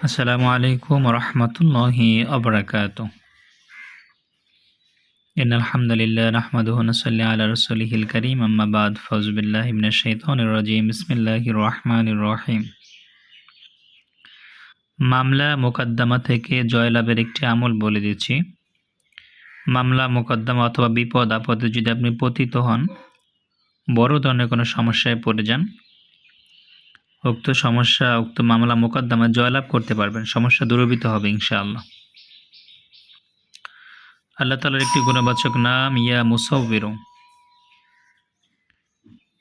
আসসালামু আলাইকুম ওয়া রাহমাতুল্লাহি ওয়া বারাকাতুহু। ইন্নাল হামদালিল্লাহ নাহমাদুহু ওয়া নুসাল্লি আলা রাসূলিহিল কারীম আম্মা বাদ ফাউযু বিল্লাহি মিনাশ শাইতানির রাজীম বিসমিল্লাহির রহমানির রহিম। মামলা মোকদ্দমা থেকে জয়লাভের একটি আমল বলে দিচ্ছি। মামলা মোকদ্দমা অথবা বিপদ আপদে যদি আপনি পতিত হন, বড় ধরনের কোনো সমস্যায় পড়ে যান, উক্ত সমস্যা উক্ত মামলা মোকদ্দমা জয়লাভ করতে পারবেন, সমস্যা দূরীভূত হবে ইনশাআল্লাহ। আল্লাহ তাআলার একটি গুণবাচক নাম ইয়া মুসাউবিরু।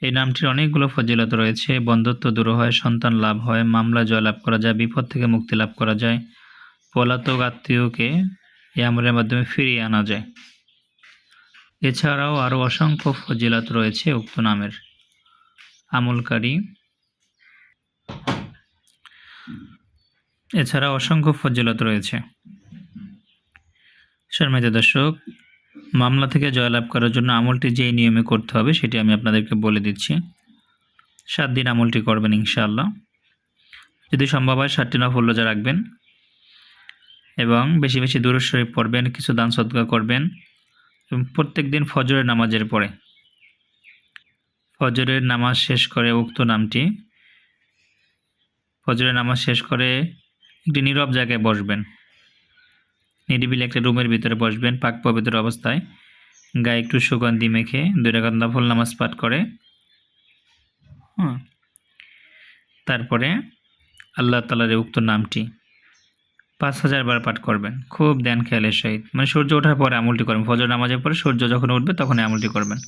এই নামটির অনেকগুলো ফজিলত রয়েছে। বন্ধুত্ব দূর হয়, সন্তান লাভ হয়, মামলা জয়লাভ করা যায়, বিপদ থেকে মুক্তি লাভ করা যায়, পলাতক আত্মীয়কে এই আমলের মাধ্যমে ফিরিয়ে আনা যায়। এছাড়াও আরও অসংখ্য ফজিলত রয়েছে উক্ত নামের। আমলকারী এছাড়া অসংখ্য ফজিলত রয়েছে। সম্মানিত দর্শক, মামলা থেকে জয়লাভ করার জন্য আমলটি যেই নিয়মে করতে হবে সেটি আমি আপনাদেরকে বলে দিচ্ছি। 7 দিন আমলটি করবেন ইনশাআল্লাহ। যদি সম্ভব হয় 7টি নফল রোজা রাখবেন এবং বেশি বেশি দুরূদ শরীফ পড়বেন, কিছু দান সদকা করবেন এবং প্রত্যেক দিন ফজরের নামাজের পরে ফজরের নামাজ শেষ করে উক্ত নামটি ফজরের নামাজ শেষ করে একটি নীরব জায়গায় বসবেন, নিরিবিলি একটা রুমের ভিতরে বসবেন পাক পবিত্র অবস্থায়, গায়ে একটু সুগন্ধি মেখে 2 রাকাত নফল নামাজ পাঠ করে তারপরে আল্লাহ তাআলার উক্ত নামটি 5000 বার পাঠ করবেন। খুব ধ্যান খেয়ালের সহিত, মানে সূর্য ওঠার পরে আমলটি করবেন। ফজর নামাজের পরে সূর্য যখন উঠবে তখন আমলটি করবেন।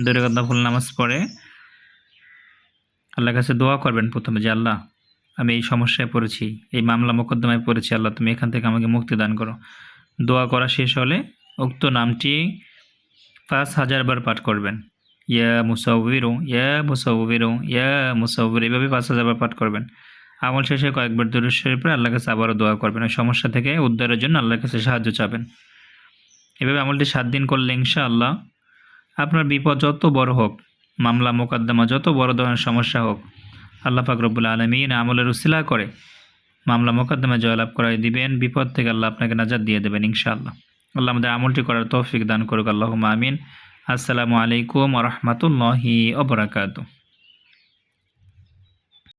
2 রাকাত নফল নামাজ পড়ে আল্লাহর কাছে দোয়া করবেন প্রথমে যে আল্লাহ, আমি এই সমস্যায় পড়েছি, এই মামলা মোকদ্দমায় পড়েছি, আল্লাহ তুমি এখান থেকে আমাকে মুক্তি দান করো। দোয়া করা শেষ হলে উক্ত নামটি 5000 বার পাঠ করবেন। ইয়া মুসাউবিরু ইয়া মুসাউবিরু ইয়া মুসাউবির, এভাবে 5000 বার পাঠ করবেন। আমল শেষে কয়েকবার দুরূদ শরীফ পড়ে আল্লাহর কাছে আবারও দোয়া করবেন। ওই সমস্যা থেকে উদ্ধারের জন্য আল্লাহর কাছে সাহায্য চাবেন। এভাবে আমলটি 7 দিন করলে ইনশাআল্লাহ আপনার বিপদ যত বড় হোক, মামলা মোকদ্দমা যত বড় ধরনের সমস্যা হোক, আল্লাহ পাক রব্বুল আলামিন আমলের উসিলা করে মামলা মোকদ্দমা জয়লাভ করাই দিবেন। বিপদ থেকে আল্লাহ আপনাকে নাজাত দিয়ে দেবেন ইনশাআল্লাহ। আল্লাহ আমাদের আমলটি করার তৌফিক দান করুক, আল্লাহুম্মা আমিন। আসসালামু আলাইকুম ওয়া রাহমাতুল্লাহি ওয়া বারাকাতুহু।